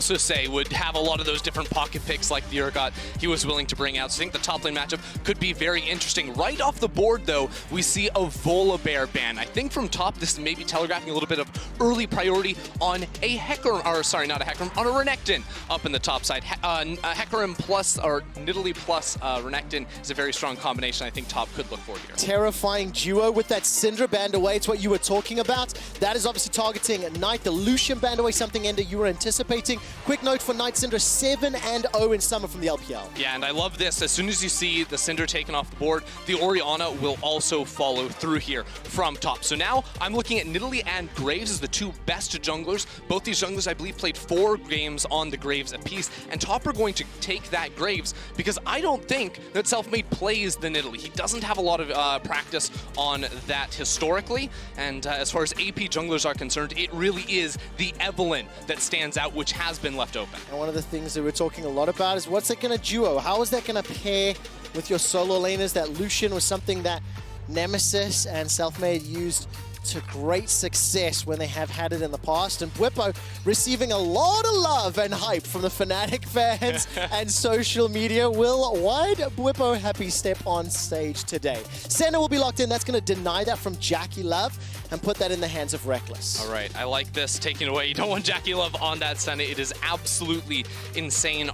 also say would have a lot of those different pocket picks like the Urgot he was willing to bring out. So I think the top lane matchup could be very interesting. Right off the board, though, we see a Volibear ban. I think from top, this is maybe telegraphing a little bit of early priority on a Hecarim, or sorry, not a Hecarim, on a Renekton up in the top side. Hecarim plus, or Nidalee plus Renekton is a very strong combination I think top could look for here. Terrifying duo with that Syndra band away. It's what you were talking about. That is obviously targeting Knight. The Lucian band away, something Ender you were anticipating. Quick note for Knight Syndra, 7-0 in summer from the LPL. Yeah, and I love this. As soon as you see the Syndra taken off the board, the Orianna will also follow through here from top. So now I'm looking at Nidalee and Graves as the two best junglers. Both these junglers, I believe, played 4 games on the Graves apiece, and top are going to take that Graves because I don't think that Selfmade plays the Nidalee. He doesn't have a lot of practice on that historically, and as far as AP junglers are concerned, it really is the Evelynn that stands out, which has been left open. And one of the things that we're talking a lot about is what's it going to duo? How is that going to pair with your solo laners? That Lucian was something that Nemesis and Selfmade used to great success when they have had it in the past. And Bwipo receiving a lot of love and hype from the Fnatic fans and social media. Will, why did Bwipo happy step on stage today? Senna will be locked in. That's going to deny that from Jackie Love and put that in the hands of Reckless. All right, I like this taking away. You don't want Jackie Love on that Senna. It is absolutely insane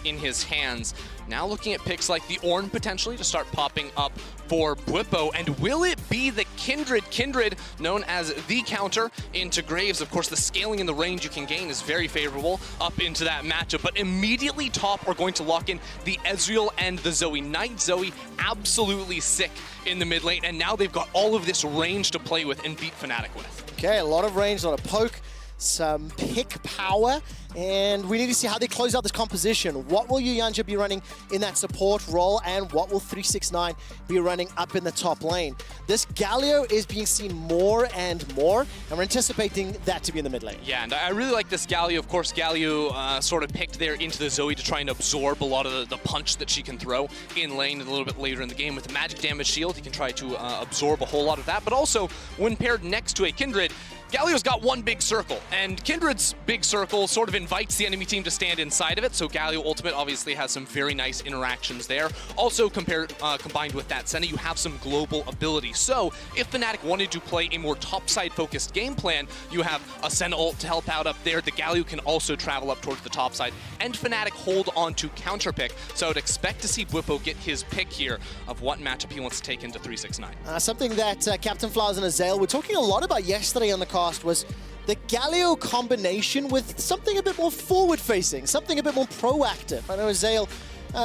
in his hands. Now looking at picks like the Ornn potentially to start popping up for Bwipo. And will it be the Kindred? Kindred, known as the counter into Graves. Of course, the scaling and the range you can gain is very favorable up into that matchup. But immediately top are going to lock in the Ezreal and the Zoe. Knight Zoe absolutely sick in the mid lane. And now they've got all of this range to play with and beat Fnatic with. Okay, a lot of range, a lot of poke, some pick power, and we need to see how they close out this composition. What will Yuyanja be running in that support role, and what will 369 be running up in the top lane? This Galio is being seen more and more, and we're anticipating that to be in the mid lane. Yeah, and I really like this Galio. Of course, Galio sort of picked there into the Zoe to try and absorb a lot of the punch that she can throw in lane a little bit later in the game. With the magic damage shield, he can try to absorb a whole lot of that, but also when paired next to a Kindred, Galio's got one big circle, and Kindred's big circle sort of invites the enemy team to stand inside of it, so Galio Ultimate obviously has some very nice interactions there. Also, combined with that Senna, you have some global ability. So, if Fnatic wanted to play a more topside-focused game plan, you have a Senna ult to help out up there. The Galio can also travel up towards the top side, and Fnatic hold on to counterpick. So, I would expect to see Bwipo get his pick here of what matchup he wants to take into 369. Something that Captain Flowers and Azael were talking a lot about yesterday on the cast was the Galio combination with something a bit more forward-facing, something a bit more proactive. I know Azael,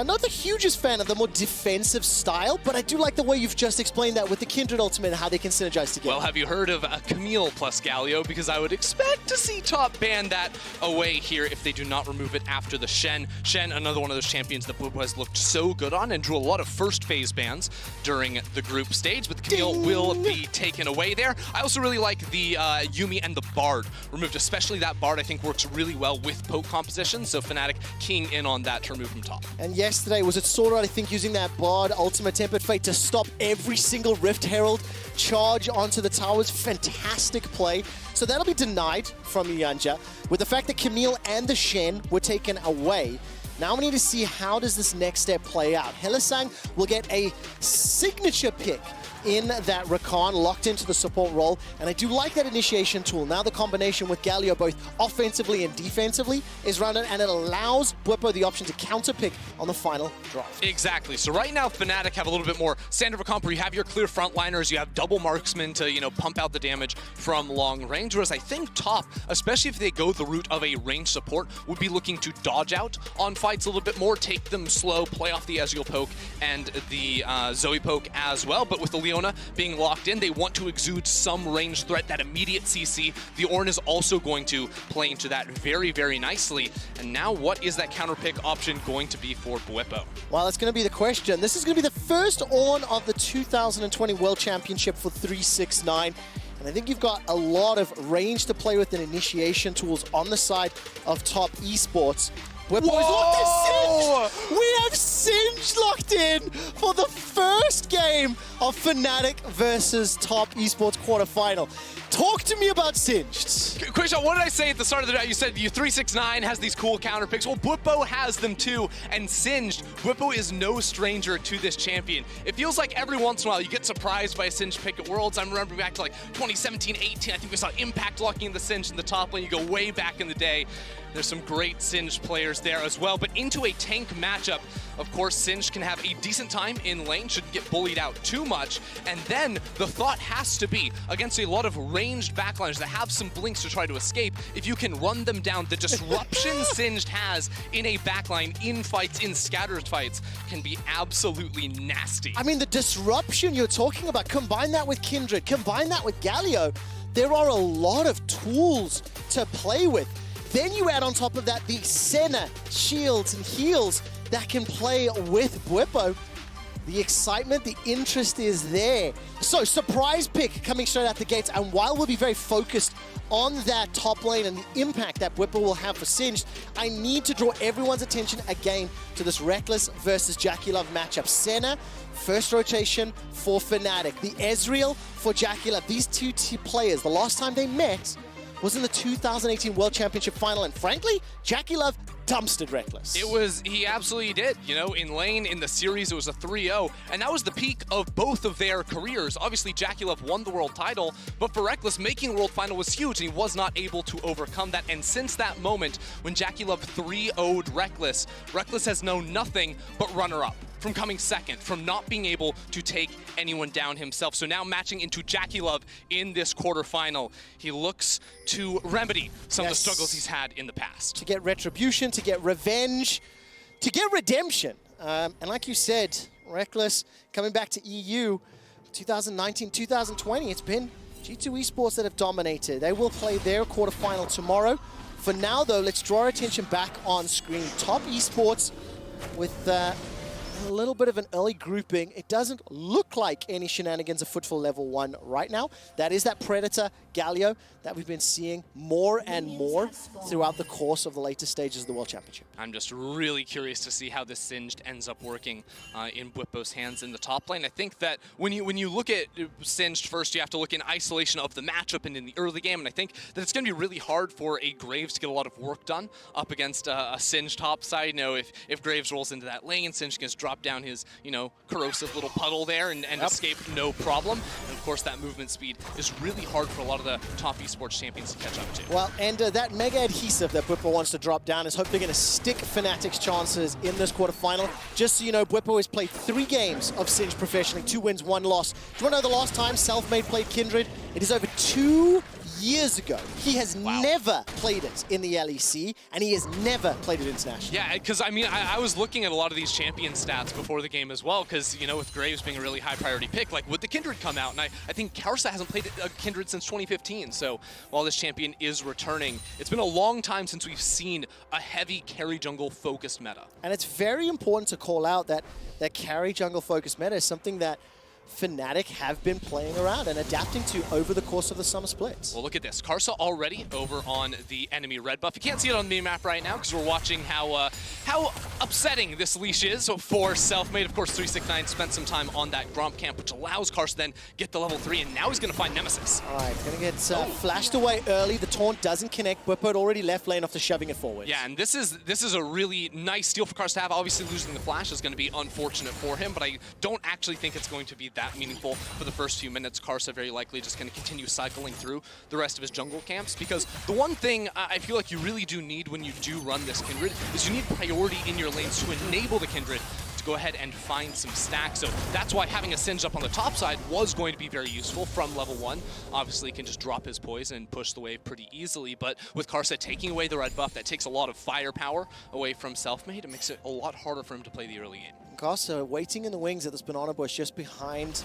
not the hugest fan of the more defensive style, but I do like the way you've just explained that with the Kindred Ultimate and how they can synergize together. Well, have you heard of Camille plus Galio? Because I would expect to see top ban that away here if they do not remove it after the Shen. Shen, another one of those champions that Bwipo has looked so good on and drew a lot of first phase bans during the group stage, but the Camille will be taken away there. I also really like the Yuumi and the Bard removed, especially that Bard I think works really well with poke composition, so Fnatic keying in on that to remove from top. And yesterday, was it Sword Art, I think, using that Bard Ultimate Tempered Fate to stop every single Rift Herald charge onto the towers? Fantastic play. So that'll be denied from Yuyanja. With the fact that Camille and the Shen were taken away, now we need to see how does this next step play out. Hylissang will get a signature pick in that Rakan, locked into the support role, and I do like that initiation tool. Now the combination with Galio, both offensively and defensively, is running, and it allows Bwipo the option to counterpick on the final drive. Exactly. So right now, Fnatic have a little bit more standard of a comp where you have your clear frontliners, you have double marksmen to, you know, pump out the damage from long range, whereas I think top, especially if they go the route of a range support, would be looking to dodge out on fights a little bit more, take them slow, play off the Ezreal poke and the Zoe poke as well, but with the Leona being locked in, they want to exude some range threat, that immediate CC. The Ornn is also going to play into that very, very nicely. And now what is that counter pick option going to be for Bwipo? Well, that's going to be the question. This is going to be the first Ornn of the 2020 World Championship for 369. And I think you've got a lot of range to play with and initiation tools on the side of top esports. Bwipo is locked in. Singe! We have Singe locked in for the first game of Fnatic versus Top Esports quarterfinal. Talk to me about Singed. Quick shot, what did I say at the start of the night? You said you 369 has these cool counter picks. Well, Bwipo has them too, and Singed, Bwipo is no stranger to this champion. It feels like every once in a while you get surprised by a Singed pick at Worlds. I'm remembering back to like 2017-18, I think we saw Impact locking the Singed in the top lane. You go way back in the day. There's some great Singed players there as well, but into a tank matchup, of course, Singed can have a decent time in lane, shouldn't get bullied out too much, and then the thought has to be, against a lot of ranged backliners that have some blinks to try to escape, if you can run them down, the disruption Singed has in a backline, in fights, in scattered fights, can be absolutely nasty. I mean, the disruption you're talking about, combine that with Kindred, combine that with Galio, there are a lot of tools to play with. Then you add on top of that the Senna, shields, and heals that can play with Bwipo. The excitement, the interest is there. So, surprise pick coming straight out the gates, and while we'll be very focused on that top lane and the impact that Bwipo will have for Singed, I need to draw everyone's attention again to this Rekkles versus JackeyLove matchup. Senna, first rotation for Fnatic. The Ezreal for JackeyLove. These two players, the last time they met was in the 2018 World Championship final, and frankly, JackeyLove dumpstered Rekkles. He absolutely did. You know, in lane, in the series, it was a 3-0, and that was the peak of both of their careers. Obviously, JackeyLove won the world title, but for Rekkles, making the world final was huge, and he was not able to overcome that. And since that moment, when JackeyLove 3-0'd Rekkles, Rekkles has known nothing but runner-up. From coming second, from not being able to take anyone down himself. So now matching into JackeyLove in this quarterfinal, he looks to remedy some of the struggles he's had in the past. To get retribution, to get revenge, to get redemption. And like you said, Rekkles coming back to EU 2019, 2020, it's been G2 Esports that have dominated. They will play their quarterfinal tomorrow. For now though, let's draw our attention back on screen. Top Esports with a little bit of an early grouping. It doesn't look like any shenanigans afoot for level 1 right now. That is that Predator Galio that we've been seeing more and more throughout the course of the later stages of the World Championship. I'm just really curious to see how this Singed ends up working in Bwipo's hands in the top lane. I think that when you look at Singed first, you have to look in isolation of the matchup and in the early game, and I think that it's going to be really hard for a Graves to get a lot of work done up against a Singed top side. You know, if Graves rolls into that lane, Singed can drop down his, you know, corrosive little puddle there and escape no problem. And of course, that movement speed is really hard for a lot of the top esports champions to catch up to. Well, and that mega adhesive that Bwipo wants to drop down is hopefully going to stick Fnatic's chances in this quarterfinal. Just so you know, Bwipo has played 3 games of Singed professionally, 2 wins, 1 loss. Do you want to know the last time Selfmade played Kindred? It is over 2 years ago. He has never played it in the LEC, and he has never played it internationally. Yeah, because I mean, I was looking at a lot of these champion stats before the game as well, because, you know, with Graves being a really high priority pick, like, would the Kindred come out? And I think Karsa hasn't played a Kindred since 2015, so while this champion is returning, it's been a long time since we've seen a heavy carry jungle focused meta. And it's very important to call out that carry jungle focused meta is something that Fnatic have been playing around and adapting to over the course of the summer splits. Well, look at this. Karsa already over on the enemy red buff. You can't see it on the map right now because we're watching how upsetting this leash is for Selfmade. Of course, 369 spent some time on that Gromp camp, which allows Karsa then get the level 3, and now he's going to find Nemesis. All right, going to get flashed away early. The taunt doesn't connect. Bwipo had already left lane after shoving it forward. Yeah, and this is a really nice steal for Karsa to have. Obviously, losing the flash is going to be unfortunate for him, but I don't actually think it's going to be that meaningful for the first few minutes. Karsa very likely just going to continue cycling through the rest of his jungle camps, because the one thing I feel like you really do need when you do run this Kindred is you need priority in your lanes to enable the Kindred to go ahead and find some stacks. So that's why having a Singed up on the top side was going to be very useful from level 1. Obviously, he can just drop his poison and push the wave pretty easily, but with Karsa taking away the red buff, that takes a lot of firepower away from Selfmade. It makes it a lot harder for him to play the early game. Karsa waiting in the wings at this banana bush just behind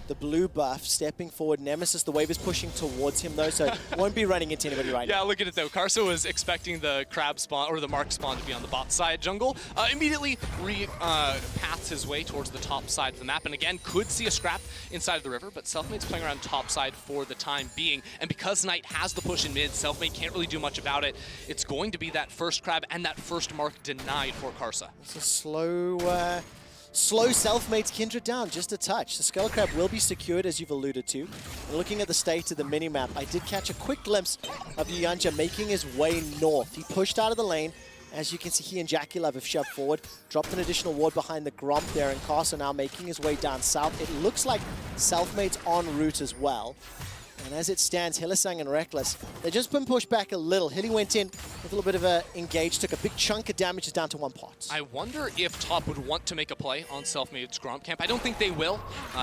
the blue buff, stepping forward. Nemesis, the wave is pushing towards him though, so won't be running into anybody right now. Yeah, look at it though. Karsa was expecting the crab spawn, or the mark spawn, to be on the bot side jungle. Immediately paths his way towards the top side of the map, and again, could see a scrap inside of the river, but Selfmade's playing around top side for the time being, and because Knight has the push in mid, Selfmade can't really do much about it. It's going to be that first crab and that first mark denied for Karsa. It's a slow slow Self-Made's Kindred down just a touch. The Skull Crab will be secured, as you've alluded to. And looking at the state of the minimap, I did catch a quick glimpse of Yanja making his way north. He pushed out of the lane. As you can see, he and Jackie Love have shoved forward, dropped an additional ward behind the Gromp there, and Carson now making his way down south. It looks like Self-Made's en route as well. And as it stands, Hylissang and Reckless, they've just been pushed back a little. Hilly went in with a little bit of a engage, took a big chunk of damages down to 1 pot. I wonder if Top would want to make a play on Self-Made's Gromp camp. I don't think they will.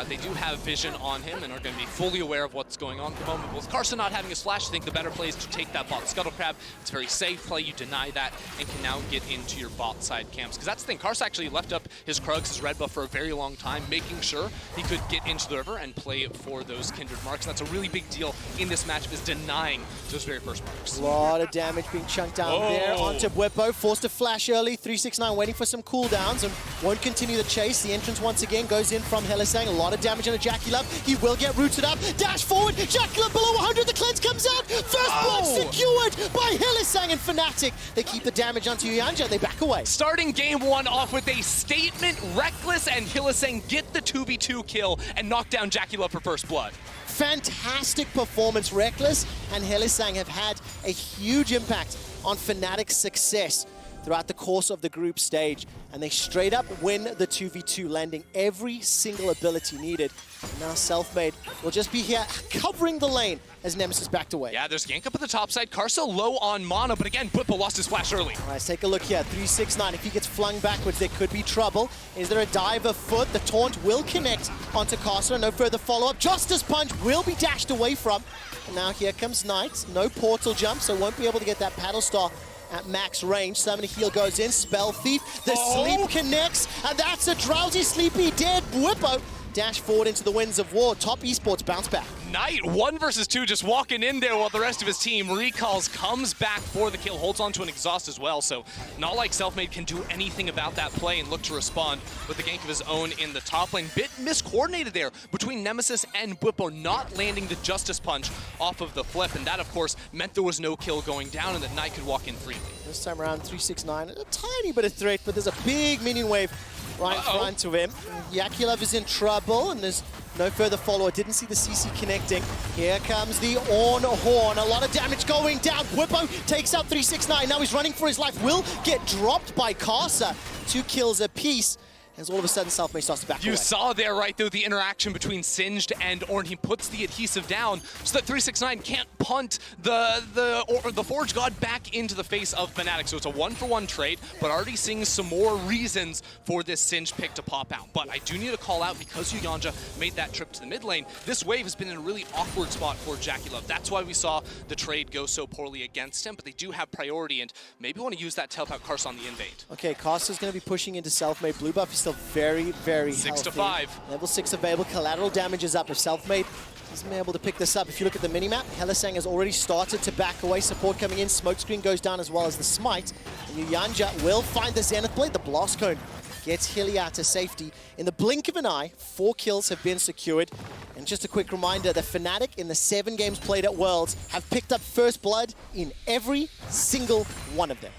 They do have vision on him and are going to be fully aware of what's going on at the moment. With Carson not having his flash, I think the better play is to take that bot Scuttle Crab. It's a very safe play. You deny that and can now get into your bot side camps. Because that's the thing. Carson actually left up his Krugs, his red buff for a very long time, making sure he could get into the river and play for those Kindred marks. And that's a really big deal in this matchup, is denying those very first marks. A lot of damage being chunked down there onto Bwipo. Forced to flash early. 369 waiting for some cooldowns and won't continue the chase. The entrance once again goes in from Hylissang. A lot of damage on a Jackie Love. He will get rooted up. Dash forward. Jackie Love below 100. The cleanse comes out. First blood secured by Hylissang and Fnatic. They keep the damage onto Yanja. They back away. Starting game one off with a statement. Reckless and Hylissang get the 2v2 kill and knock down Jackie Love for first blood. Fantastic performance. Reckless and Hylissang have had a huge impact on Fnatic's success throughout the course of the group stage, and they straight up win the 2v2, landing every single ability needed. And now Self-Made will just be here covering the lane as Nemesis backed away. Yeah, there's gank up at the top side. Carso low on mana, but again, Bwipo lost his flash early. All right, let's take a look here. 369, if he gets flung backwards, there could be trouble. Is there a dive afoot? The taunt will connect onto Carso. No further follow-up. Justice Punch will be dashed away from. And now here comes Knight. No portal jump, so won't be able to get that Paddle Star at max range. Summoner Heal goes in. Spell Thief. The sleep connects, and that's a drowsy, sleepy, dead Bwipo. Dash forward into the winds of war. Top Esports bounce back. Knight, 1 versus 2, just walking in there while the rest of his team recalls, comes back for the kill, holds on to an exhaust as well. So not like Self-Made can do anything about that play and look to respond with the gank of his own in the top lane. Bit miscoordinated there between Nemesis and Bwipo, not landing the Justice Punch off of the flip. And that, of course, meant there was no kill going down and that Knight could walk in freely. This time around, 369, a tiny bit of threat, but there's a big minion wave right in front of him. Yakilov is in trouble, and there's no further follower. Didn't see the CC connecting. Here comes the Ornn Horn. A lot of damage going down. Bwipo takes out 369. Now he's running for his life. Will get dropped by Karsa. 2 kills apiece. As all of a sudden, Self-Made starts to back away. You saw there, right, though, the interaction between Singed and Ornn. He puts the adhesive down so that 369 can't punt the Forge God back into the face of Fnatic. So it's a 1-for-1 trade, but already seeing some more reasons for this Singed pick to pop out. But I do need to call out, because Yanja made that trip to the mid lane, this wave has been in a really awkward spot for Jackie Love. That's why we saw the trade go so poorly against him, but they do have priority, and maybe want to use that to help out Karsa on the invade. Okay, Karsa's going to be pushing into Self-Made. Blue buff is still very, very 6 to healthy. 5. Level 6 available. Collateral damage is up. If Self-Made isn't able to pick this up, if you look at the minimap, Hylissang has already started to back away. Support coming in. Smokescreen goes down as well as the Smite. And Yanja will find the Zenith Blade. The Blast Cone gets Hilly out to safety. In the blink of an eye, 4 kills have been secured. And just a quick reminder, the Fnatic in the 7 games played at Worlds have picked up first blood in every single one of them.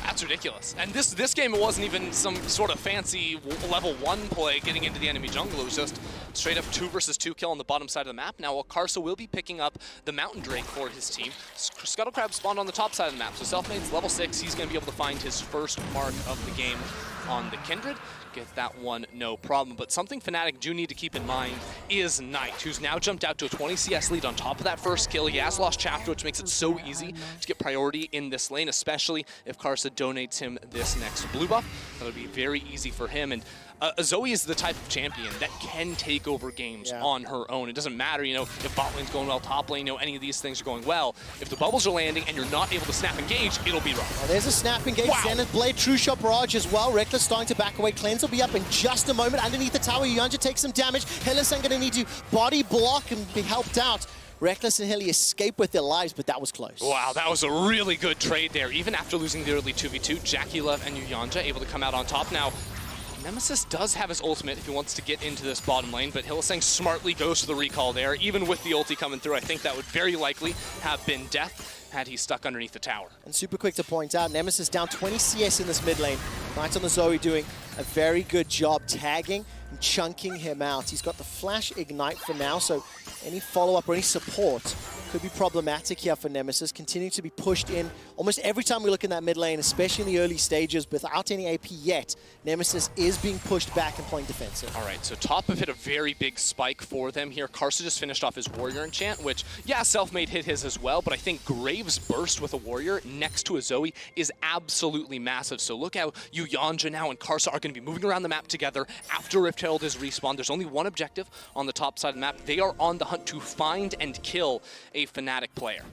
That's ridiculous. And this game, it wasn't even some sort of fancy level 1 play getting into the enemy jungle. It was just straight up 2 versus 2 kill on the bottom side of the map. Now, Karsa will be picking up the Mountain Drake for his team. Scuttle Crab spawned on the top side of the map. So Self-Made's level 6. He's going to be able to find his first mark of the game on the Kindred. Get that one, no problem. But something Fnatic do need to keep in mind is Knight, who's now jumped out to a 20 CS lead on top of that first kill. He has lost Chapter, which makes it so easy to get priority in this lane, especially if Karsa donates him this next blue buff. That would be very easy for him. And Zoe is the type of champion that can take over games on her own. It doesn't matter, you know, if bot lane's going well, top lane, you know, any of these things are going well. If the bubbles are landing and you're not able to snap engage, it'll be rough. Well, there's a snap engage. Wow. Zenith Blade, True Shot Barrage as well. Reckless starting to back away. Cleanse will be up in just a moment. Underneath the tower, Yanja takes some damage. Hylissang going to need to body block and be helped out. Reckless and Hilly escape with their lives, but that was close. Wow, that was a really good trade there. Even after losing the early 2v2, Jackie Love and Yanja able to come out on top. Now, Nemesis does have his ultimate if he wants to get into this bottom lane, but Hylissang smartly goes to the recall there. Even with the ulti coming through, I think that would very likely have been death had he stuck underneath the tower. And super quick to point out, Nemesis down 20 CS in this mid lane. Knight on the Zoe doing a very good job tagging and chunking him out. He's got the flash ignite for now, so any follow-up or any support could be problematic here for Nemesis, continuing to be pushed in almost every time we look in that mid lane, especially in the early stages without any AP yet. Nemesis is being pushed back and playing defensive. All right, so top have hit a very big spike for them here. Karsa just finished off his Warrior enchant, which, yeah, Selfmade hit his as well, but I think Graves' burst with a Warrior next to a Zoe is absolutely massive. So look how Yanja now and Karsa are going to be moving around the map together after Rift Herald is respawned. There's only one objective on the top side of the map. They are on the hunt to find and kill a Fnatic player.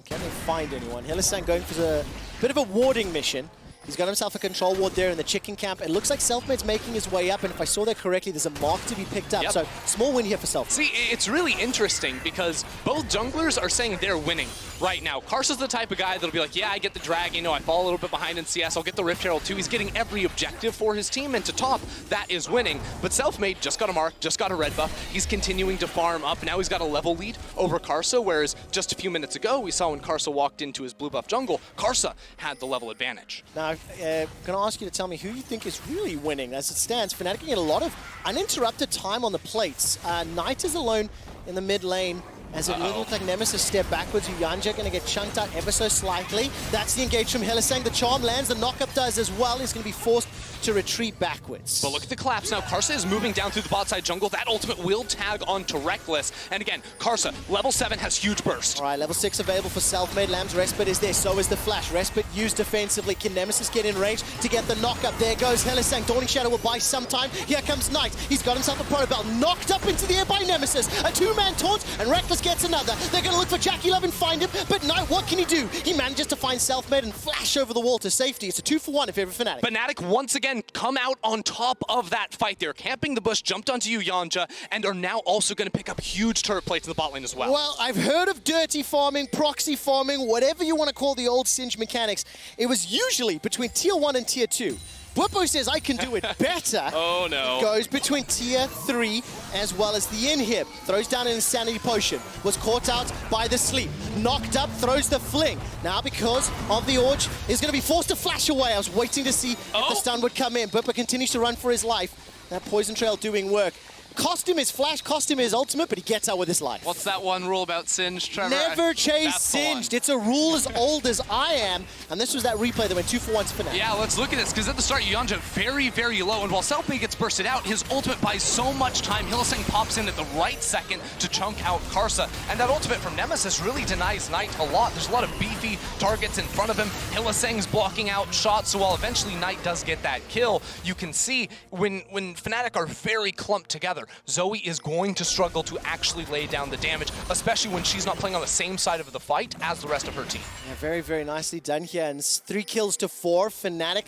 Can they find anyone? Hylissang going for a bit of a warding mission. He's got himself a control ward there in the chicken camp. It looks like Selfmade's making his way up, and if I saw that correctly, there's a mark to be picked up. Yep. So small win here for Selfmade. See, it's really interesting because both junglers are saying they're winning right now. Karsa's the type of guy that'll be like, yeah, I get the drag, you know, I fall a little bit behind in CS, I'll get the Rift Herald too. He's getting every objective for his team, and to top, that is winning. But Selfmade just got a mark, just got a red buff. He's continuing to farm up. Now he's got a level lead over Karsa, whereas just a few minutes ago, we saw when Karsa walked into his blue buff jungle, Karsa had the level advantage. Now, I'm going to ask you to tell me who you think is really winning. As it stands, Fnatic getting a lot of uninterrupted time on the plates. Knight is alone in the mid lane, as it looks like Nemesis step backwards. Yanja going to get chunked out ever so slightly. That's the engage from Hylissang. The charm lands, the knockup does as well. He's going to be forced to retreat backwards. But look at the collapse now. Karsa is moving down through the bot side jungle. That ultimate will tag onto Reckless. And again, Karsa, level 7 has huge burst. All right, level 6 available for Selfmade. Lamb's Respite is there, so is the flash. Respite used defensively. Can Nemesis get in range to get the knockup? There goes Hylissang. Dawning Shadow will buy some time. Here comes Knight. He's got himself a protobelt. Knocked up into the air by Nemesis. A two-man taunt, and Reckless gets another. They're going to look for JackeyLove and find him, but Knight, what can he do? He manages to find Selfmade and flash over the wall to safety. It's a 2-for-1 if you're a Fnatic. Fnatic once again come out on top of that fight. They're camping the bush, jumped onto Yanja, and are now also going to pick up huge turret plates in the bot lane as well. Well, I've heard of dirty farming, proxy farming, whatever you want to call the old Singe mechanics. It was usually between Tier 1 and Tier 2. Bwipo says I can do it better. Oh no. It goes between Tier 3 as well as the inhib. Throws down an Insanity Potion. Was caught out by the sleep. Knocked up, throws the fling. Now because of the Orge, is going to be forced to flash away. I was waiting to see if the stun would come in. Bwipo continues to run for his life. That Poison Trail doing work. Cost him his flash, cost him his ultimate, but he gets out with his life. What's that one rule about Singed, Trevor? Never chase Singed. It's a rule as old as I am. And this was that replay that went 2-for-1 to Fnatic. Yeah, let's look at this, because at the start, Yanja very, very low. And while Selfmade gets bursted out, his ultimate buys so much time. Hylissang pops in at the right second to chunk out Karsa. And that ultimate from Nemesis really denies Knight a lot. There's a lot of beefy targets in front of him. Hylissang's blocking out shots, so while eventually Knight does get that kill, you can see when Fnatic are very clumped together, Zoe is going to struggle to actually lay down the damage, especially when she's not playing on the same side of the fight as the rest of her team. Yeah, very, very nicely done here. And it's 3 kills to 4. Fnatic,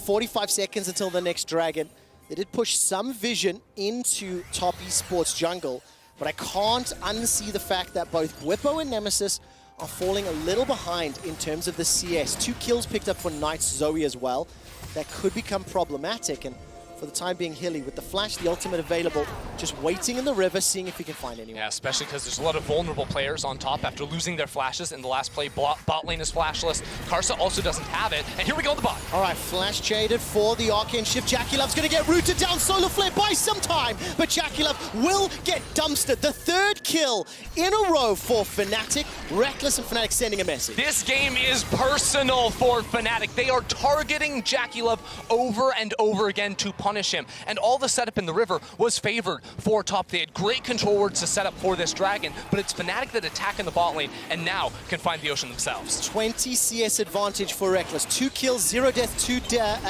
45 seconds until the next dragon. They did push some vision into top esports jungle, but I can't unsee the fact that both Bwipo and Nemesis are falling a little behind in terms of the CS. 2 kills picked up for Knight's Zoe as well. That could become problematic. And for the time being, Hilly, with the flash, the ultimate available, just waiting in the river, seeing if he can find anyone. Yeah, especially because there's a lot of vulnerable players on top after losing their flashes in the last play. Bot lane is flashless. Karsa also doesn't have it. And here we go on the bot. All right, flash shaded for the Arcane Shift. JackeyLove's going to get rooted down. Solar Flare buys some time, but JackeyLove will get dumpstered. The 3rd kill in a row for Fnatic. Reckless and Fnatic sending a message. This game is personal for Fnatic. They are targeting JackeyLove over and over again to punish him. And all the setup in the river was favored for top. They had great control wards to set up for this dragon, but it's Fnatic that attack in the bot lane and now can find the ocean themselves. 20 CS advantage for Reckless. 2 kills, 0 death, 2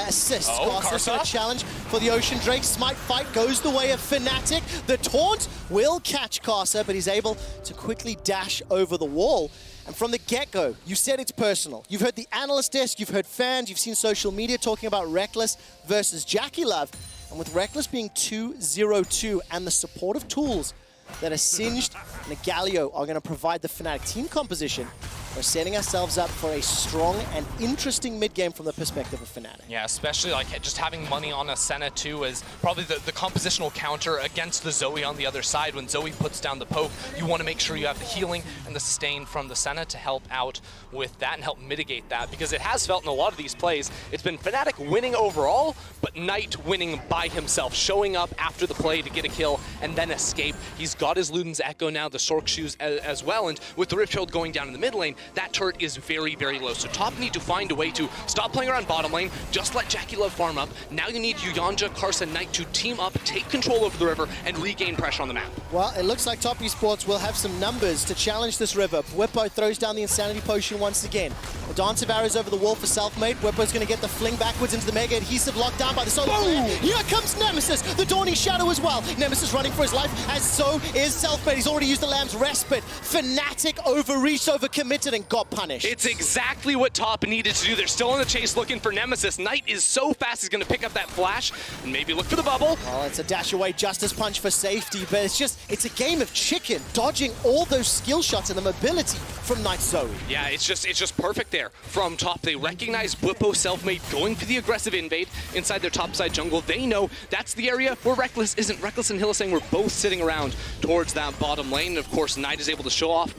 assists. Karsa a challenge for the Ocean Drake. Smite fight goes the way of Fnatic. The taunt will catch Karsa, but he's able to quickly dash over the wall. And from the get-go, you said it's personal. You've heard the analyst desk, you've heard fans, you've seen social media talking about Reckless versus JackeyLove. And with Reckless being 2-0-2 and the supportive tools that are Singed and a Galio are going to provide the Fnatic team composition, we're setting ourselves up for a strong and interesting mid-game from the perspective of Fnatic. Yeah, especially like just having money on a Senna too is probably the compositional counter against the Zoe on the other side. When Zoe puts down the poke, you want to make sure you have the healing and the sustain from the Senna to help out with that and help mitigate that, because it has felt in a lot of these plays, it's been Fnatic winning overall, but Knight winning by himself, showing up after the play to get a kill and then escape. He's got his Luden's Echo now, the Sork Shoes as well, and with the Rift Herald going down in the mid lane, that turret is very, very low. So top need to find a way to stop playing around bottom lane, just let Jackie Love farm up. Now you need Yuyanja, Karsa, Knight to team up, take control over the river, and regain pressure on the map. Well, it looks like Top Esports will have some numbers to challenge this river. Whippo throws down the Insanity Potion once again. The Dance of Arrows over the wall for Selfmade. Whippo's going to get the fling backwards into the Mega Adhesive, locked down by the Solar Flare. Here comes Nemesis, the Dawning Shadow as well. Nemesis running for his life, as so is Selfmade. He's already used the Lamb's Respite. Fnatic overreached, overcommitted, and got punished. It's exactly what Top needed to do. They're still on the chase looking for Nemesis. Knight is so fast, he's going to pick up that flash and maybe look for the bubble. Well, it's a dash away Justice Punch for safety, but it's a game of chicken, dodging all those skill shots and the mobility from Knight Zoe. Yeah, it's just perfect there from Top. They recognize Whippo Selfmade going for the aggressive invade inside their topside jungle. They know that's the area where Reckless isn't. Reckless and Hylissang were both sitting around towards that bottom lane. And of course, Knight is able to show up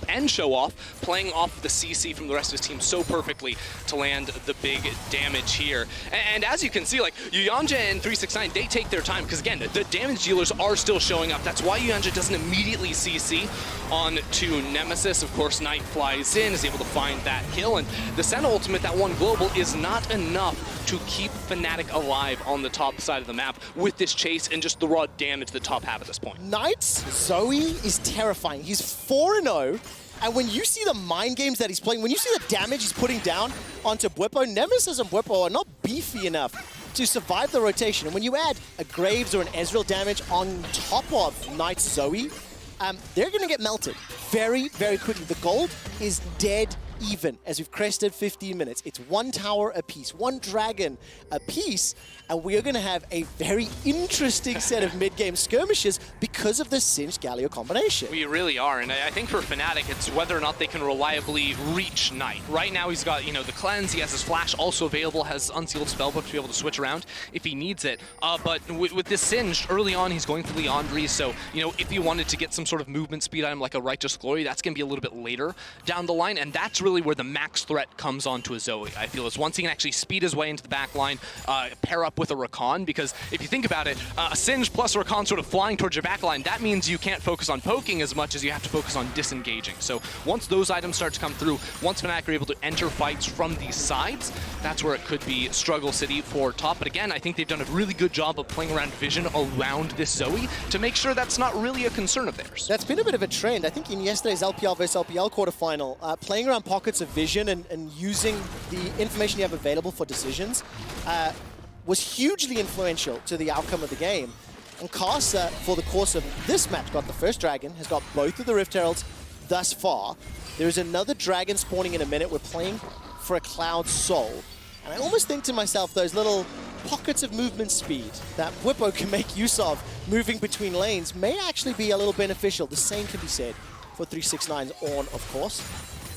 and show off, playing off the CC from the rest of his team so perfectly to land the big damage here. And as you can see, like Yuyanja and 369, they take their time because again, the damage dealers are still showing up. That's why Yuyanja doesn't immediately CC on to Nemesis. Of course, Knight flies in, is able to find that kill, and the Senna ultimate, that one global, is not enough to keep Fnatic alive on the top side of the map with this chase and just the raw damage that Top have at this point. Knight's Zoe is terrifying. He's 4-0. And when you see the mind games that he's playing, when you see the damage he's putting down onto Whippo, Nemesis and Whippo are not beefy enough to survive the rotation. And when you add a Graves or an Ezreal damage on top of Knight's Zoe, they're going to get melted very, very quickly. The gold is dead even as we've crested 15 minutes. It's one tower apiece, one dragon apiece, and we are going to have a very interesting set of mid-game skirmishes because of the Singed Galio combination. We really are, and I think for Fnatic, it's whether or not they can reliably reach Knight. Right now, he's got, the cleanse, he has his flash also available, has Unsealed Spellbook to be able to switch around if he needs it. But with this Singed, early on, he's going for Leandri, so, if he wanted to get some sort of movement speed item like a Righteous Glory, that's going to be a little bit later down the line, and that's really where the max threat comes onto a Zoe, I feel, is once he can actually speed his way into the back line, pair up with a Rakan, because if you think about it, a Singe plus a Rakan sort of flying towards your back line, that means you can't focus on poking as much as you have to focus on disengaging. So once those items start to come through, once Fnatic are able to enter fights from these sides, that's where it could be struggle city for Top. But again, I think they've done a really good job of playing around vision around this Zoe to make sure that's not really a concern of theirs. That's been a bit of a trend. I think in yesterday's LPL versus LPL quarterfinal, playing around pockets of vision and using the information you have available for decisions was hugely influential to the outcome of the game. And Karsa, for the course of this match, got the first dragon, has got both of the Rift Heralds thus far. There is another dragon spawning in a minute. We're playing for a Cloud Soul. And I almost think to myself, those little pockets of movement speed that Whippo can make use of moving between lanes may actually be a little beneficial. The same can be said for 369's Ornn, of course.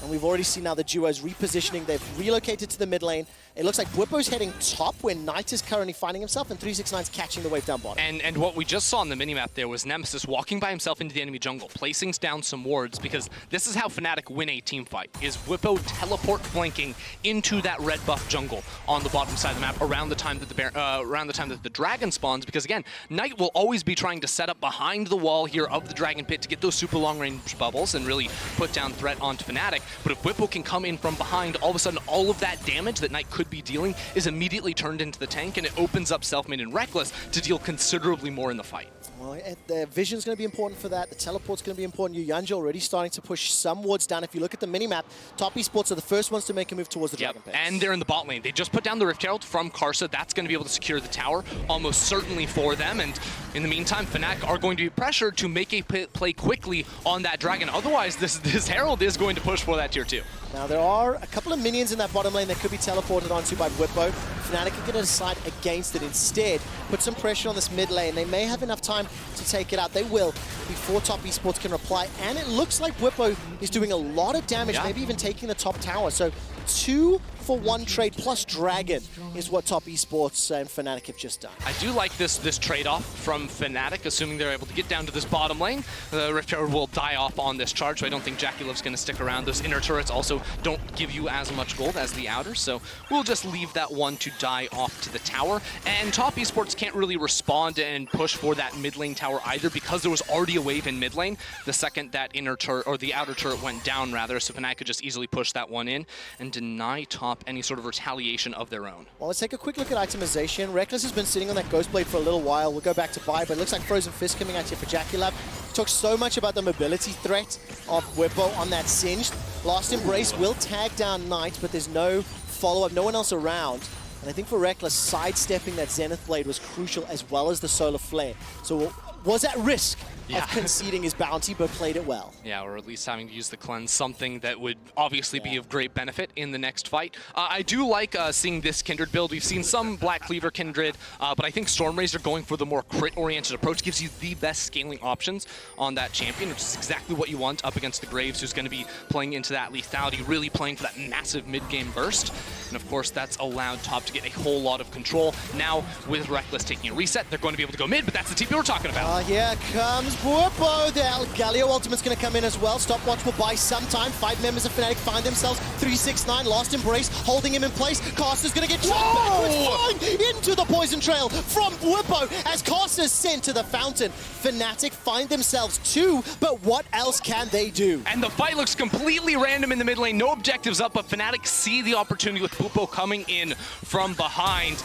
And we've already seen now the duos repositioning. They've relocated to the mid lane. It looks like Whippo's heading top where Knight is currently finding himself, and 369's catching the wave down bottom. And what we just saw on the minimap there was Nemesis walking by himself into the enemy jungle, placing down some wards, because this is how Fnatic win a team fight, is Whippo teleport flanking into that red buff jungle on the bottom side of the map around the time that the dragon spawns, because again, Knight will always be trying to set up behind the wall here of the dragon pit to get those super long range bubbles and really put down threat onto Fnatic. But if Whippo can come in from behind, all of a sudden all of that damage that Knight could be dealing is immediately turned into the tank, and it opens up Selfmade and Reckless to deal considerably more in the fight. Well, the vision's going to be important for that. The teleport's going to be important. Yuyanja already starting to push some wards down. If you look at the minimap, Top Esports are the first ones to make a move towards the Dragon Pit. And they're in the bot lane. They just put down the Rift Herald from Karsa. That's going to be able to secure the tower almost certainly for them. And in the meantime, Fnatic are going to be pressured to make a play quickly on that dragon. Otherwise, this Herald is going to push for that tier 2. Now, there are a couple of minions in that bottom lane that could be teleported onto by Whippo. Fnatic are going to decide against it instead. Put some pressure on this mid lane. They may have enough time to take it out. They will before Top Esports can reply. And it looks like Whippo is doing a lot of damage, maybe even taking the top tower. So 2-for-1 trade plus Dragon is what Top Esports and Fnatic have just done. I do like this trade-off from Fnatic, assuming they're able to get down to this bottom lane. The Rift Herald will die off on this charge, so I don't think JackeyLove's going to stick around. Those inner turrets also don't give you as much gold as the outer, so we'll just leave that one to die off to the tower. And Top Esports can't really respond and push for that mid lane tower either, because there was already a wave in mid lane the second that inner turret, or the outer turret went down rather, so Fnatic could just easily push that one in and deny Top any sort of retaliation of their own. Well, let's take a quick look at itemization. Reckless has been sitting on that Ghost Blade for a little while. We'll go back to buy, but it looks like Frozen Fist coming at you for JackeyLove. Talked so much about the mobility threat of Whippo on that Singed. Last Embrace will tag down Knight, but there's no follow-up, no one else around. And I think for Reckless, sidestepping that Zenith Blade was crucial, as well as the Solar Flare. So was at risk of conceding his bounty, but played it well. Yeah, or at least having to use the cleanse, something that would obviously be of great benefit in the next fight. I do like seeing this Kindred build. We've seen some Black Cleaver Kindred, but I think Stormrazor going for the more crit-oriented approach gives you the best scaling options on that champion, which is exactly what you want up against the Graves, who's going to be playing into that lethality, really playing for that massive mid-game burst. And of course, that's allowed Top to get a whole lot of control. Now, with Reckless taking a reset, they're going to be able to go mid, but that's the TP we're talking about. Here comes Whippo. The Galio ultimate's going to come in as well. Stopwatch will buy some time. 5 members of Fnatic find themselves 369. Lost Embrace holding him in place. Caster's going to get shot backwards, flying into the poison trail from Whippo as Caster's sent to the fountain. Fnatic find themselves 2, but what else can they do? And the fight looks completely random in the mid lane. No objectives up, but Fnatic see the opportunity with Whippo coming in from behind.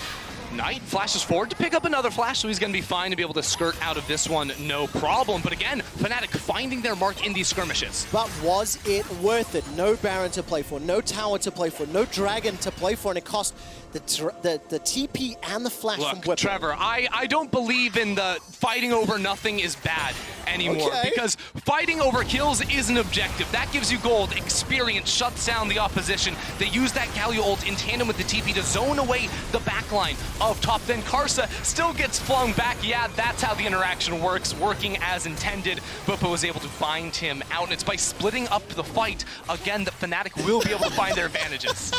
Knight flashes forward to pick up another flash, so he's going to be fine to be able to skirt out of this one, no problem. But again, Fnatic finding their mark in these skirmishes. But was it worth it? No Baron to play for, no Tower to play for, no Dragon to play for, and it cost the TP and the flash from Whippo. Trevor, I don't believe in the fighting over nothing is bad anymore, because fighting over kills is an objective. That gives you gold, experience, shuts down the opposition. They use that Galio ult in tandem with the TP to zone away the backline of Top. Then Karsa still gets flung back. Yeah, that's how the interaction works, working as intended. Whippo was able to find him out, and it's by splitting up the fight, again, that Fnatic will be able to find their advantages.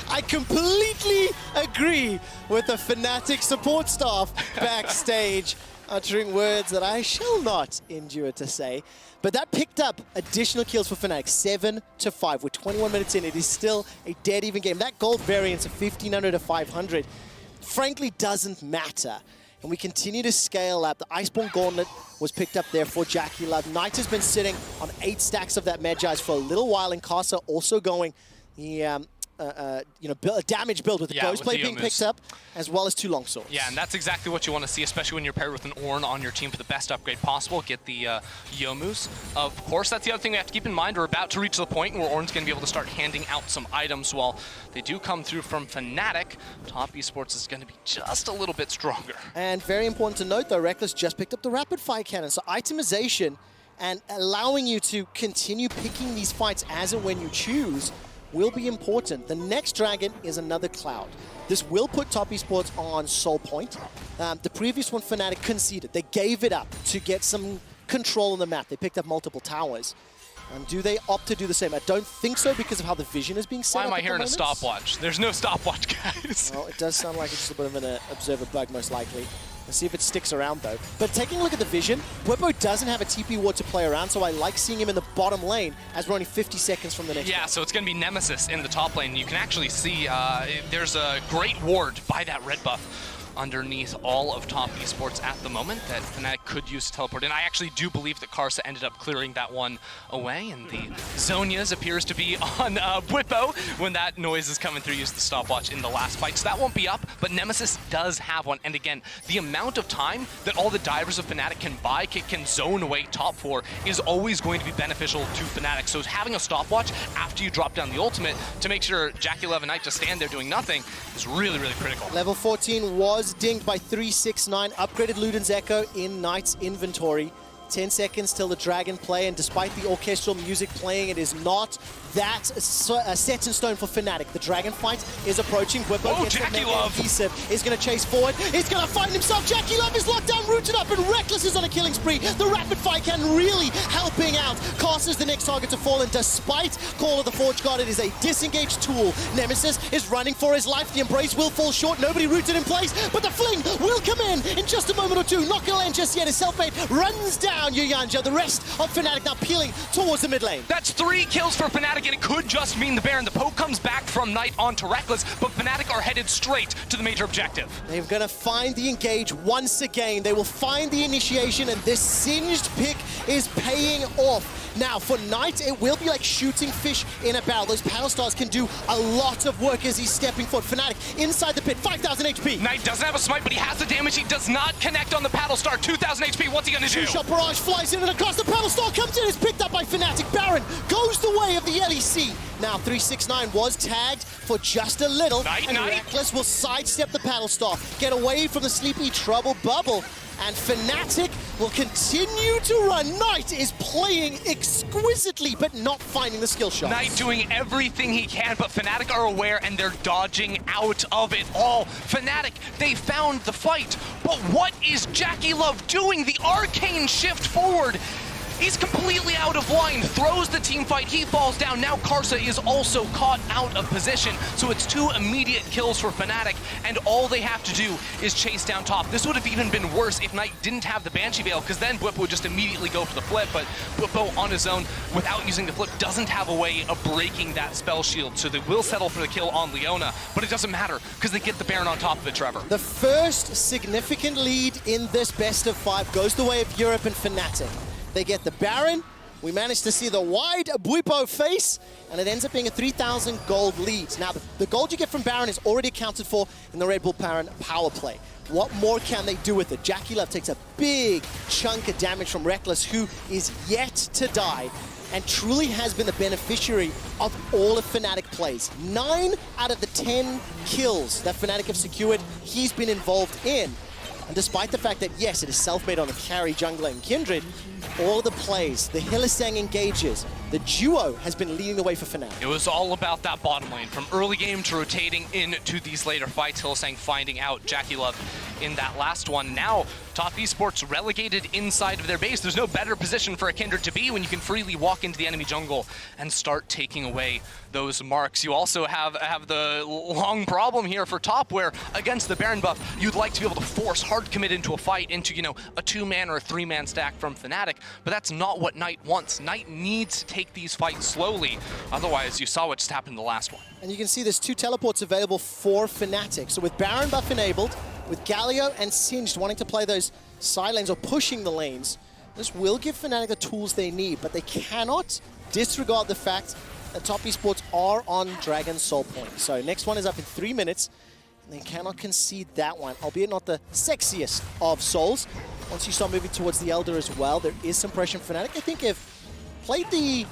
I completely agree with the Fnatic support staff backstage, uttering words that I shall not endure to say. But that picked up additional kills for Fnatic, 7-5. We're 21 minutes in. It is still a dead even game. That gold variance of 1,500 to 500 frankly doesn't matter. And we continue to scale up. The Iceborne Gauntlet was picked up there for JackeyLove. Knight has been sitting on 8 stacks of that Medjai's for a little while, and Karsa also going the a damage build with the Ghost Blade being picked up, as well as 2 longswords. Yeah, and that's exactly what you want to see, especially when you're paired with an Ornn on your team for the best upgrade possible. Get the Yomus. Of course, that's the other thing we have to keep in mind. We're about to reach the point where Ornn's going to be able to start handing out some items while they do come through from Fnatic. Top Esports is going to be just a little bit stronger. And very important to note, though, Reckless just picked up the Rapid Fire Cannon. So itemization and allowing you to continue picking these fights as and when you choose will be important. The next Dragon is another Cloud. This will put Top Esports on Soul Point. The previous one, Fnatic conceded. They gave it up to get some control on the map. They picked up multiple towers. And do they opt to do the same? I don't think so, because of how the vision is being set up. Why am I hearing a stopwatch? There's no stopwatch, guys. Well, it does sound like it's just a bit of an observer bug, most likely. Let's see if it sticks around, though. But taking a look at the vision, Whippo doesn't have a TP ward to play around, so I like seeing him in the bottom lane as we're only 50 seconds from the next round. So it's going to be Nemesis in the top lane. You can actually see there's a great ward by that red buff underneath all of Top Esports at the moment that Fnatic could use to teleport in. I actually do believe that Karsa ended up clearing that one away, and the Zhonya's appears to be on Whippo when that noise is coming through. Use the stopwatch in the last fight, so that won't be up, but Nemesis does have one. And again, the amount of time that all the divers of Fnatic can buy, can zone away top 4, is always going to be beneficial to Fnatic. So having a stopwatch after you drop down the ultimate to make sure JackeyLove and Knight just stand there doing nothing is really, really critical. Level 14 was dinged by 369. Upgraded Luden's Echo in Knight's inventory. 10 seconds till the Dragon play, and despite the orchestral music playing, it is not that's set in stone for Fnatic. The Dragon fight is approaching. Whippo gets the mega adhesive. Is going to chase forward. He's going to find himself. Jackie Love is locked down, rooted up, and Reckless is on a killing spree. The rapid fire can really helping out. Cast is the next target to fall, and despite Call of the Forge God, it is a disengaged tool. Nemesis is running for his life. The Embrace will fall short. Nobody rooted in place, but the Fling will come in just a moment or two. Not going to land just yet. His self-made runs down Yuyanja. The rest of Fnatic now peeling towards the mid lane. That's 3 kills for Fnatic, and it could just mean the Baron. The poke comes back from Knight onto Reckless, but Fnatic are headed straight to the major objective. They're going to find the engage once again. They will find the initiation, and this singed pick is paying off. Now, for Knight, it will be like shooting fish in a barrel. Those Paddle Stars can do a lot of work as he's stepping forward. Fnatic inside the pit, 5,000 HP. Knight doesn't have a smite, but he has the damage. He does not connect on the Paddle Star. 2,000 HP, what's he gonna do? Two-shot barrage flies in and across. The Paddle Star comes in, is picked up by Fnatic. Baron goes the way of the LEC. Now, 369 was tagged for just a little. Knight. Reckless will sidestep the Paddle Star, get away from the Sleepy Trouble bubble. And Fnatic will continue to run. Knight is playing exquisitely, but not finding the skill shots. Knight doing everything he can, but Fnatic are aware and they're dodging out of it all. Fnatic, they found the fight, but what is Jackie Love doing? The arcane shift forward. He's completely out of line, throws the team fight, he falls down. Now Karsa is also caught out of position, so it's 2 immediate kills for Fnatic, and all they have to do is chase down top. This would have even been worse if Knight didn't have the Banshee Veil, because then Whippo would just immediately go for the flip, but Whippo on his own, without using the flip, doesn't have a way of breaking that spell shield, so they will settle for the kill on Leona, but it doesn't matter, because they get the Baron on top of it, Trevor. The first significant lead in this best of 5 goes the way of Europe and Fnatic. They get the Baron. We managed to see the wide Bwipo face, and it ends up being a 3,000 gold lead. Now, the gold you get from Baron is already accounted for in the Red Bull Baron power play. What more can they do with it? Jackie Love takes a big chunk of damage from Reckless, who is yet to die, and truly has been the beneficiary of all of Fnatic plays. 9 out of the 10 kills that Fnatic have secured, he's been involved in. And despite the fact that, yes, it is self-made on the carry, jungler, and Kindred, all the plays, the Hylissang engages, the duo has been leading the way for Fnatic. It was all about that bottom lane, from early game to rotating into these later fights. Hylissang finding out Jackie Love in that last one. Now, Top Esports relegated inside of their base. There's no better position for a Kindred to be when you can freely walk into the enemy jungle and start taking away those marks. You also have the long problem here for top, where against the Baron buff, you'd like to be able to force hard commit into a fight, into, you know, a 2-man or a 3-man stack from Fnatic, but that's not what Knight wants. Knight needs to take these fights slowly, otherwise you saw what just happened in the last one. And you can see there's 2 teleports available for Fnatic. So with Baron buff enabled, with Galio and Singed wanting to play those side lanes or pushing the lanes, this will give Fnatic the tools they need, but they cannot disregard the fact that Top Esports are on Dragon Soul Point. So next one is up in 3 minutes, and they cannot concede that one, albeit not the sexiest of souls. Once you start moving towards the Elder as well, there is some pressure from Fnatic. I think they've played the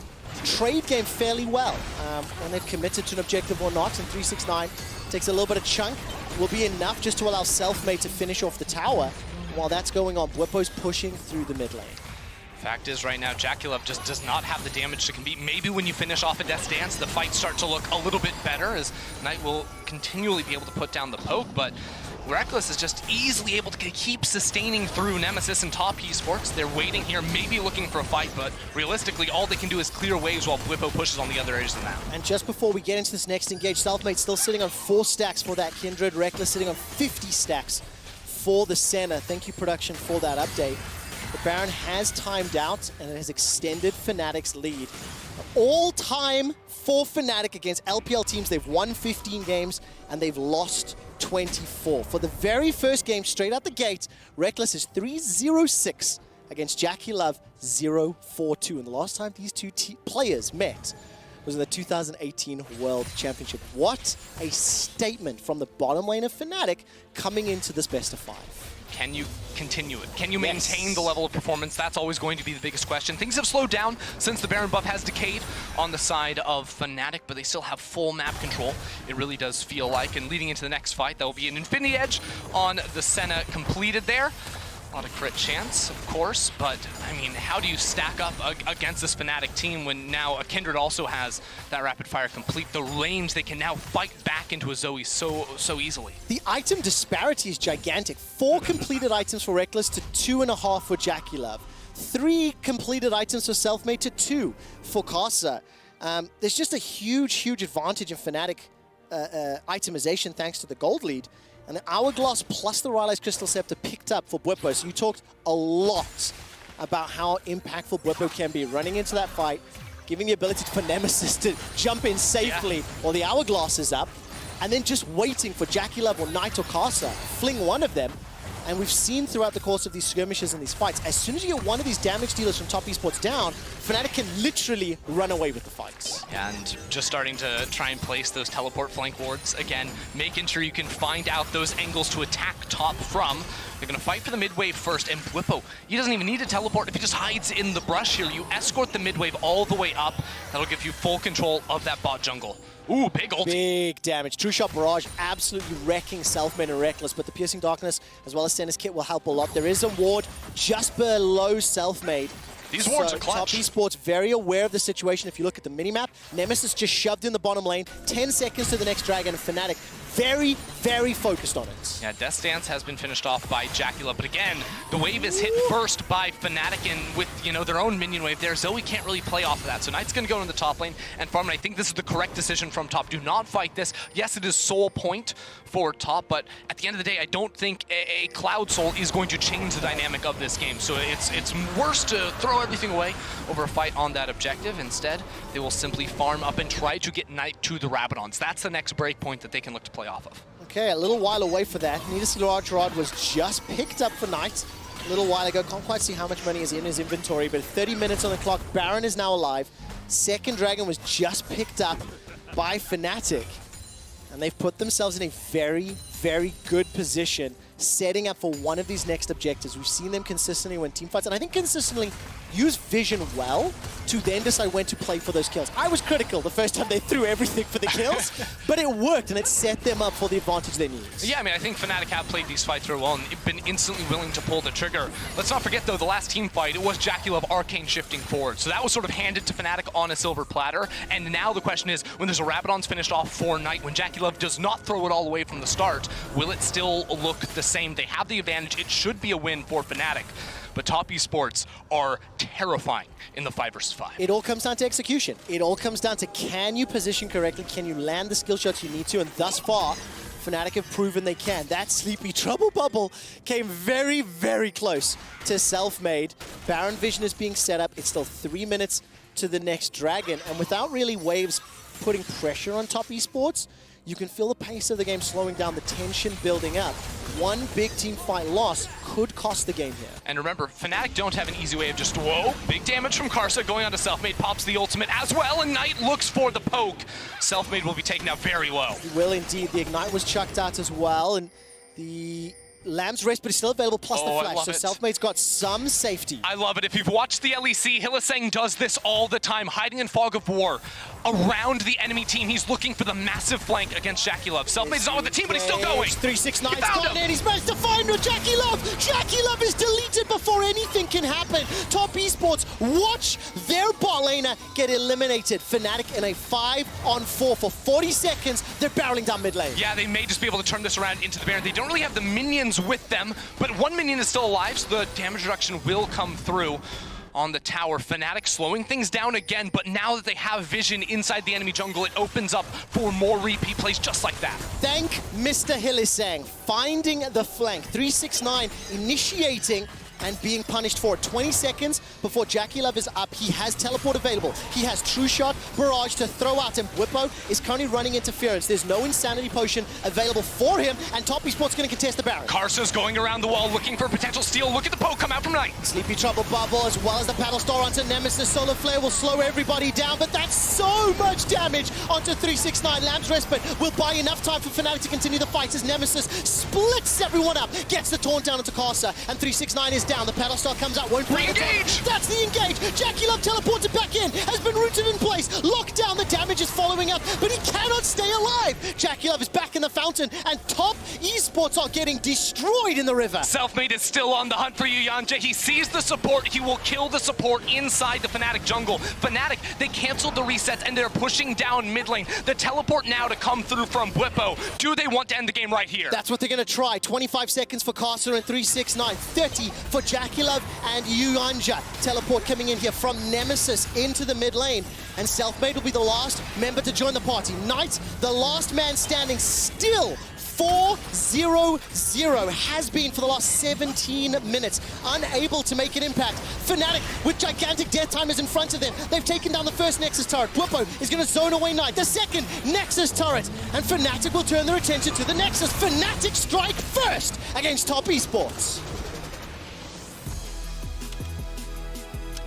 trade game fairly well when they've committed to an objective or not, and 369 takes a little bit of chunk. Will be enough just to allow Selfmade to finish off the tower. While that's going on, Bwipo's pushing through the mid lane. Fact is, right now, Jackie Love just does not have the damage to compete. Maybe when you finish off a Death's Dance, the fights start to look a little bit better, as Knight will continually be able to put down the poke, but Reckless is just easily able to keep sustaining through Nemesis and Top Esports. They're waiting here, maybe looking for a fight, but realistically, all they can do is clear waves while Bwipo pushes on the other edge of the map. And just before we get into this next engage, Selfmade still sitting on 4 stacks for that Kindred. Reckless sitting on 50 stacks for the Senna. Thank you, production, for that update. The Baron has timed out, and it has extended Fnatic's lead. All time for Fnatic against LPL teams, they've won 15 games, and they've lost 24. For the very first game, straight out the gate, Reckless is 3-0-6 against Jackie Love, 0-4-2. And the last time these 2 players met was in the 2018 World Championship. What a statement from the bottom lane of Fnatic coming into this best of 5. Can you continue it? Can you maintain the level of performance? That's always going to be the biggest question. Things have slowed down since the Baron buff has decayed on the side of Fnatic, but they still have full map control. It really does feel like, and leading into the next fight, that will be an Infinity Edge on the Senna completed there. A lot of crit chance, of course, but I mean, how do you stack up against this Fnatic team when now a Kindred also has that rapid fire complete? The range, they can now fight back into a Zoe so easily. The item disparity is gigantic. 4 completed items for Reckless to 2.5 for Jackie Love. 3 completed items for Selfmade to 2 for Casa. There's just a huge advantage in Fnatic itemization thanks to the gold lead. And the Hourglass plus the Rylai's Crystal Scepter picked up for Bwipo. So you talked a lot about how impactful Bwipo can be running into that fight, giving the ability for Nemesis to jump in safely while the Hourglass is up, and then just waiting for Jackie Love or Knight or Casa, fling one of them. And we've seen throughout the course of these skirmishes and these fights, as soon as you get one of these damage dealers from top esports down, Fnatic can literally run away with the fights. And just starting to try and place those teleport flank wards again, making sure you can find out those angles to attack top from. They're going to fight for the mid wave first, and Bwipo, he doesn't even need to teleport. If he just hides in the brush here, you escort the mid wave all the way up. That'll give you full control of that bot jungle. Ooh, big ulti. Big damage. True Shot Barrage absolutely wrecking Selfmade and Reckless, but the Piercing Darkness as well as Senna's Kit will help a lot. There is a ward just below Selfmade. These wards are clutch. Top esports very aware of the situation. If you look at the minimap, Nemesis just shoved in the bottom lane. 10 seconds to the next dragon, and Fnatic very focused on it. Yeah, Death Dance has been finished off by Jackie Love, but again, the wave is hit first by Fnatic, and with, you know, their own minion wave there, Zoe can't really play off of that. So Knight's gonna go in the top lane and farm, and I think this is the correct decision from top. Do not fight this. Yes, it is soul point for top, but at the end of the day, I don't think a Cloud Soul is going to change the dynamic of this game. So it's worse to throw everything away over a fight on that objective. Instead, they will simply farm up and try to get Knight to the Rabadons. That's the next break point that they can look to play off of. Okay, a little while away for that. Nidus Large Rod was just picked up for Knight a little while ago. Can't quite see how much money is in his inventory, but 30 minutes on the clock. Baron is now alive. Second Dragon was just picked up by Fnatic. And they've put themselves in a very good position, setting up for one of these next objectives. We've seen them consistently win team fights, and I think consistently use vision well to then decide when to play for those kills. I was critical the first time they threw everything for the kills, but it worked, and it set them up for the advantage they need. Yeah, I mean, I think Fnatic have played these fights very well and been instantly willing to pull the trigger. Let's not forget, though, the last team fight, it was Jackie Love Arcane shifting forward. So that was sort of handed to Fnatic on a silver platter, and now the question is, when there's a Rabadon's finished off for Knight, when Jackie Love does not throw it all away from the start, will it still look the same? They have the advantage. It should be a win for Fnatic. But top esports are terrifying in the 5 versus 5. It all comes down to execution. It all comes down to, can you position correctly? Can you land the skill shots you need to? And thus far, Fnatic have proven they can. That Sleepy Trouble Bubble came very close to Selfmade. Baron Vision is being set up. It's still 3 minutes to the next dragon. And without really waves putting pressure on top esports, you can feel the pace of the game slowing down, the tension building up. One big team fight loss could cost the game here. And remember, Fnatic don't have an easy way of just, whoa, big damage from Karsa going on to Selfmade, pops the ultimate as well, and Knight looks for the poke. Selfmade will be taken out very low. He will indeed. The Ignite was chucked out as well, and the Lamb's Race, but it's still available, plus the Flash, so Selfmade's got some safety. I love it. If you've watched the LEC, Hylissang does this all the time, hiding in Fog of War around the enemy team. He's looking for the massive flank against Jackie Love. Selfmade's not with the team, but he's still going. 369's gone in. He's managed to find Jackie Love. Jackie Love is deleted before anything can happen. Top esports, watch their bot laner get eliminated. Fnatic in a 5-on-4 for 40 seconds. They're barreling down mid lane. Yeah, they may just be able to turn this around into the Baron. They don't really have the minions with them, but one minion is still alive, so the damage reduction will come through on the tower. Fnatic slowing things down again, but now that they have vision inside the enemy jungle, it opens up for more repeat plays just like that. Thank Mr. Hylissang, finding the flank. 369 initiating and being punished for it. 20 seconds before Jackie Love is up. He has teleport available. He has True Shot, Barrage to throw out, and Bwipo is currently running interference. There's no Insanity Potion available for him, and Top Esports going to contest the Baron. Karsa's going around the wall looking for potential steal. Look at the poke come out from Knight. Sleepy Trouble Bubble as well as the Paddle Star onto Nemesis. Solar Flare will slow everybody down, but that's so much damage onto 369. Lamb's Respite will buy enough time for Fnatic to continue the fight as Nemesis splits everyone up, gets the taunt down into Karsa, and 369 is down. The paddle star comes out, won't bring it down. Engage! That's the engage. Jackie Love teleported back in, has been rooted in place. Locked down, the damage is following up, but he cannot stay alive. Jackie Love is back in the fountain, and top esports are getting destroyed in the river. Selfmade is still on the hunt for you, Yanja. He sees the support. He will kill the support inside the Fnatic jungle. Fnatic, they canceled the resets, and they're pushing down mid lane. The teleport now to come through from Bwipo. Do they want to end the game right here? That's what they're going to try. 25 seconds for Caster and 369. 30 for Jackie Love and Yuanja. Teleport coming in here from Nemesis into the mid lane. And Selfmade will be the last member to join the party. Knight, the last man standing, still 4-0-0, has been for the last 17 minutes, unable to make an impact. Fnatic with gigantic death timers in front of them. They've taken down the first Nexus turret. Bwipo is going to zone away Knight. The second Nexus turret. And Fnatic will turn their attention to the Nexus. Fnatic strike first against Top Esports.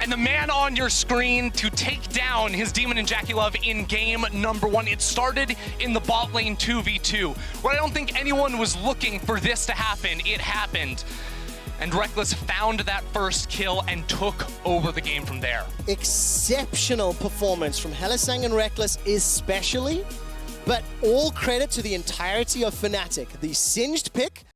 And the man on your screen to take down his Demon and Jackie Love in game number 1. It started in the bot lane 2v2, where I don't think anyone was looking for this to happen. It happened. And Reckless found that first kill and took over the game from there. Exceptional performance from Helisang and Reckless especially, but all credit to the entirety of Fnatic. The singed pick